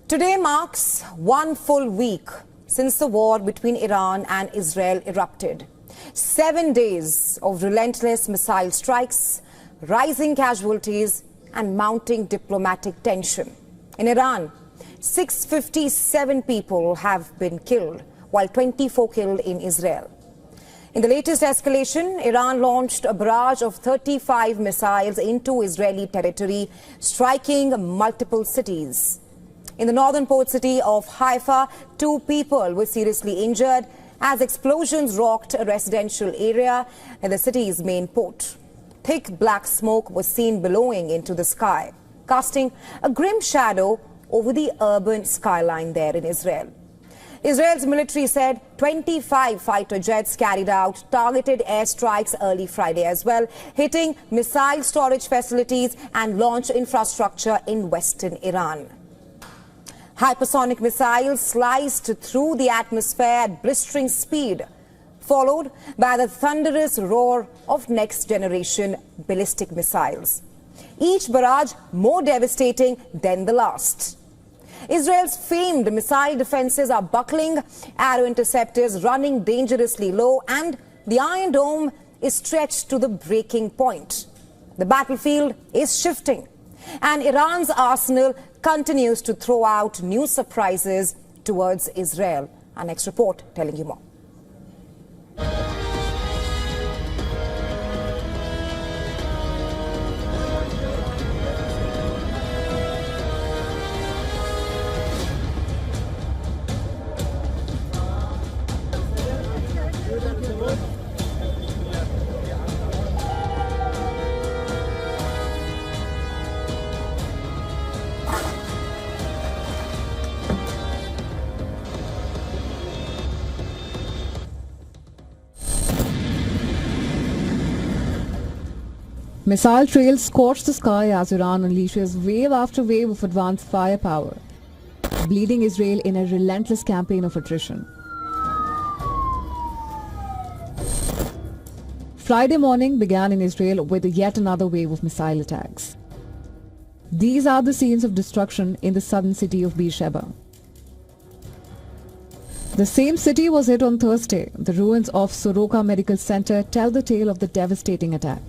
Today marks one full week since the war between Iran and Israel erupted. 7 days of relentless missile strikes, rising casualties and mounting diplomatic tension. In Iran, 657 people have been killed, while 24 killed in Israel. In the latest escalation, Iran launched a barrage of 35 missiles into Israeli territory, striking multiple cities. In the northern port city of Haifa, 2 people were seriously injured as explosions rocked a residential area in the city's main port. Thick black smoke was seen billowing into the sky, casting a grim shadow over the urban skyline there in Israel. Israel's military said 25 fighter jets carried out targeted airstrikes early Friday as well, hitting missile storage facilities and launch infrastructure in western Iran. Hypersonic missiles sliced through the atmosphere at blistering speed, followed by the thunderous roar of next-generation ballistic missiles. Each barrage more devastating than the last. Israel's famed missile defenses are buckling, arrow interceptors running dangerously low, and the Iron Dome is stretched to the breaking point. The battlefield is shifting, and Iran's arsenal continues to throw out new surprises towards Israel. Our next report telling you more. Missile trails scorch the sky as Iran unleashes wave after wave of advanced firepower, bleeding Israel in a relentless campaign of attrition. Friday morning began in Israel with yet another wave of missile attacks. These are the scenes of destruction in the southern city of Beersheba. The same city was hit on Thursday. The ruins of Soroka Medical Center tell the tale of the devastating attack.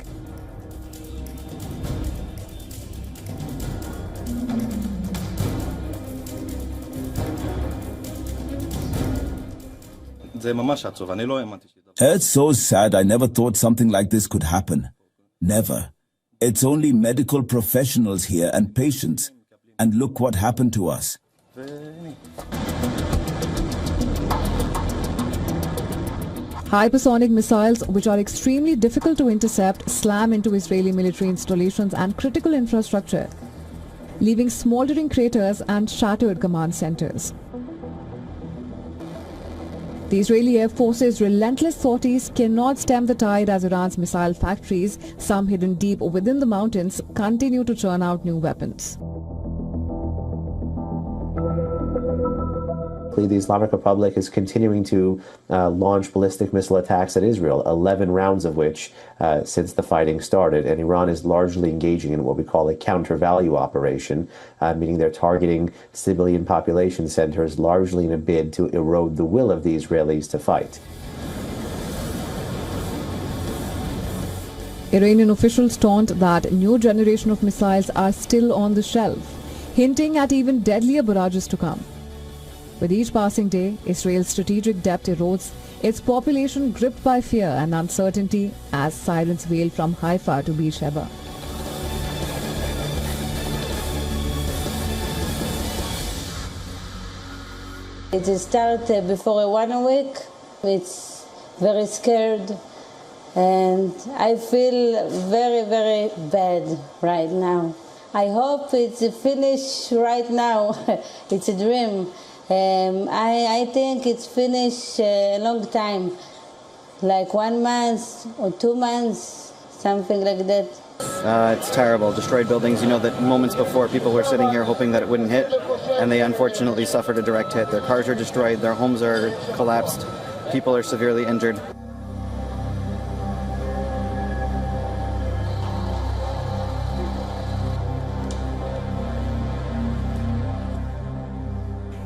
It's so sad. I never thought something like this could happen. Never. It's only medical professionals here and patients. And look what happened to us. Hypersonic missiles, which are extremely difficult to intercept, slam into Israeli military installations and critical infrastructure, leaving smoldering craters and shattered command centers. The Israeli Air Force's relentless sorties cannot stem the tide as Iran's missile factories, some hidden deep within the mountains, continue to churn out new weapons. The Islamic Republic is continuing to launch ballistic missile attacks at Israel, 11 rounds of which since the fighting started. And Iran is largely engaging in what we call a counter-value operation, meaning they're targeting civilian population centers largely in a bid to erode the will of the Israelis to fight. Iranian officials taunt that new generation of missiles are still on the shelf, hinting at even deadlier barrages to come. With each passing day, Israel's strategic depth erodes, its population gripped by fear and uncertainty as sirens wail from Haifa to Beersheba. It started before 1 week. It's very scared, and I feel very, very bad right now. I hope it's finished right now. It's a dream. I think it's finished a long time, like 1 month or 2 months, something like that. It's terrible. Destroyed buildings. You know that moments before people were sitting here hoping that it wouldn't hit, and they unfortunately suffered a direct hit. Their cars are destroyed, their homes are collapsed, people are severely injured.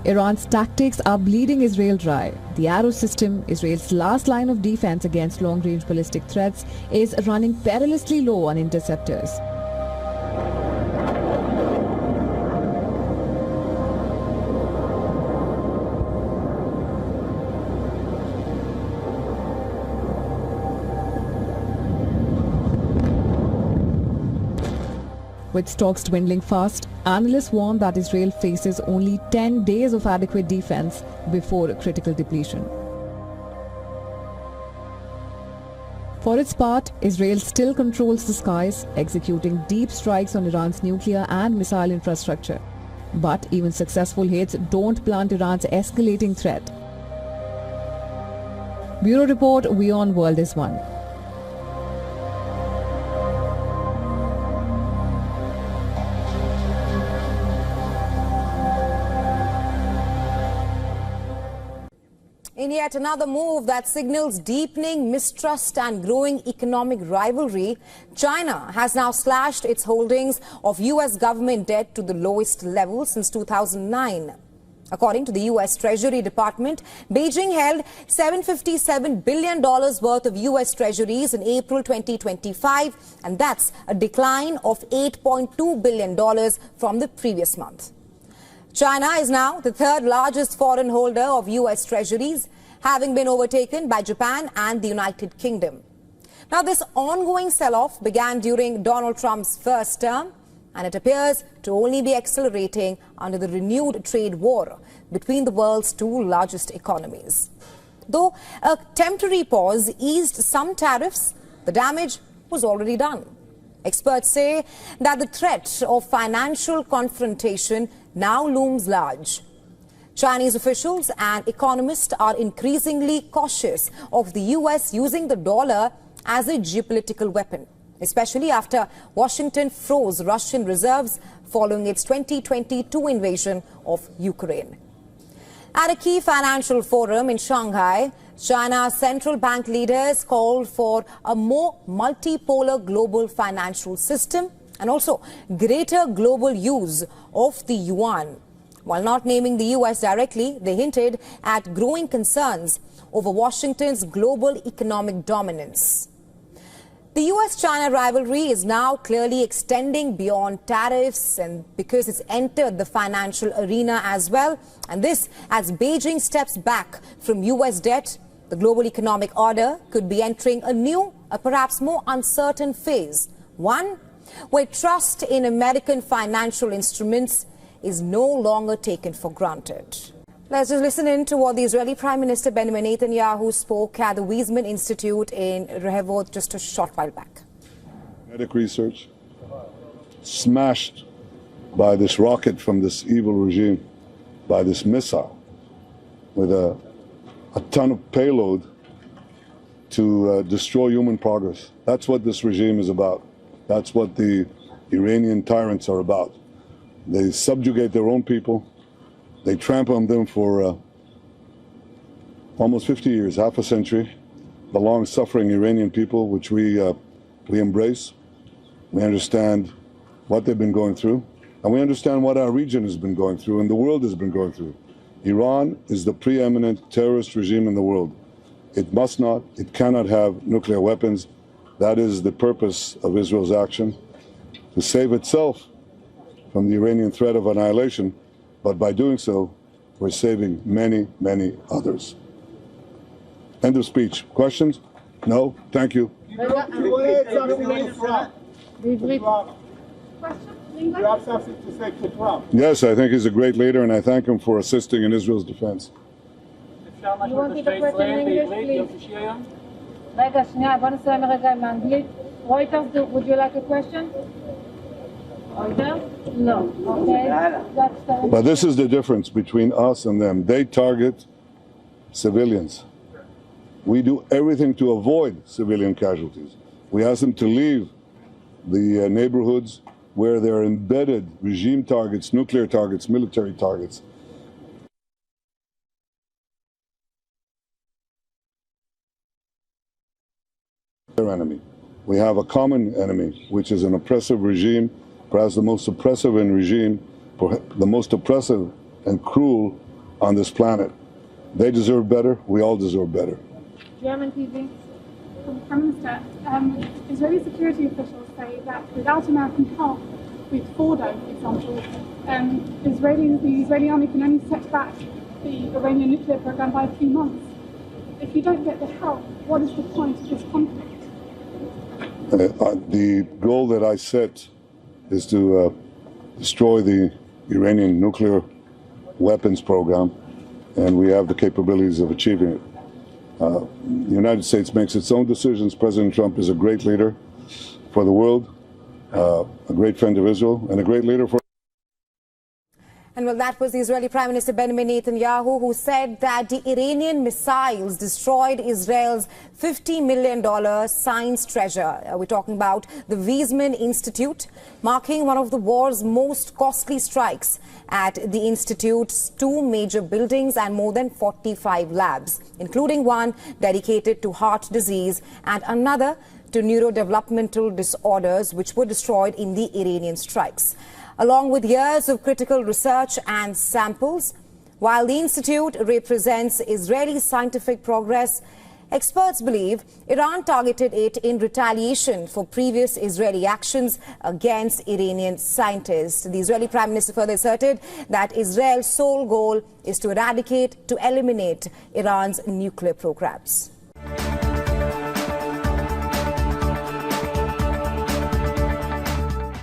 Iran's tactics are bleeding Israel dry. The Arrow system, Israel's last line of defense against long-range ballistic threats, is running perilously low on interceptors. With stocks dwindling fast, analysts warn that Israel faces only 10 days of adequate defense before critical depletion. For its part, Israel still controls the skies, executing deep strikes on Iran's nuclear and missile infrastructure. But even successful hits don't blunt Iran's escalating threat. Bureau Report, WION World is One. In yet another move that signals deepening mistrust and growing economic rivalry, China has now slashed its holdings of U.S. government debt to the lowest level since 2009. According to the U.S. Treasury Department, Beijing held $757 billion worth of U.S. treasuries in April 2025, and that's a decline of $8.2 billion from the previous month. China is now the third largest foreign holder of U.S. treasuries, having been overtaken by Japan and the United Kingdom. Now, this ongoing sell-off began during Donald Trump's first term, and it appears to only be accelerating under the renewed trade war between the world's two largest economies. Though a temporary pause eased some tariffs, the damage was already done. Experts say that the threat of financial confrontation now looms large. Chinese officials and economists are increasingly cautious of the U.S. using the dollar as a geopolitical weapon, especially after Washington froze Russian reserves following its 2022 invasion of Ukraine. At a key financial forum in Shanghai, China's central bank leaders called for a more multipolar global financial system and also greater global use of the yuan. While not naming the U.S. directly, they hinted at growing concerns over Washington's global economic dominance. The U.S.-China rivalry is now clearly extending beyond tariffs, and because it's entered the financial arena as well. And this, as Beijing steps back from U.S. debt, the global economic order could be entering a new, perhaps more uncertain phase. One where trust in American financial instruments is no longer taken for granted. Let's just listen in to what the Israeli Prime Minister Benjamin Netanyahu spoke at the Weizmann Institute in Havoc just a short while back. Medical research smashed by this rocket from this evil regime, by this missile with a ton of payload to destroy human progress. That's what this regime is about. That's what the Iranian tyrants are about. They subjugate their own people. They trample on them for almost 50 years, half a century. The long-suffering Iranian people, which we embrace. We understand what they've been going through, and we understand what our region has been going through and the world has been going through. Iran is the preeminent terrorist regime in the world. It must not, it cannot have nuclear weapons. That is the purpose of Israel's action, to save itself from the Iranian threat of annihilation, but by doing so, we're saving many, many others. End of speech. Questions? No? Thank you. You have something to say to Trump? Yes, I think he's a great leader, and I thank him for assisting in Israel's defense. You want me to put in English, please? רגע, שנייה, בוא נסיים רגע עם האנגלית. רויטרס, would you like a question? Reuters? No. Okay. But this is the difference between us and them. They target civilians. We do everything to avoid civilian casualties. We ask them to leave the neighborhoods where there are embedded regime targets, nuclear targets, military targets. Their enemy. We have a common enemy, which is an oppressive regime, perhaps the most oppressive and cruel on this planet. They deserve better. We all deserve better. German TV. Prime Minister, Israeli security officials say that without American help, with Fordo, for example, the Israeli army can only set back the Iranian nuclear program by a few months. If you don't get the help, what is the point of this conflict? The goal that I set is to destroy the Iranian nuclear weapons program, and we have the capabilities of achieving it. The United States makes its own decisions. President Trump is a great leader for the world, a great friend of Israel, and a great leader for... And well, that was the Israeli Prime Minister Benjamin Netanyahu, who said that the Iranian missiles destroyed Israel's $50 million science treasure. We're talking about the Weizmann Institute, marking one of the war's most costly strikes. At the institute's 2 major buildings and more than 45 labs, including one dedicated to heart disease and another to neurodevelopmental disorders, which were destroyed in the Iranian strikes. Along with years of critical research and samples, while the institute represents Israeli scientific progress, experts believe Iran targeted it in retaliation for previous Israeli actions against Iranian scientists. The Israeli Prime Minister further asserted that Israel's sole goal is to eliminate Iran's nuclear programs.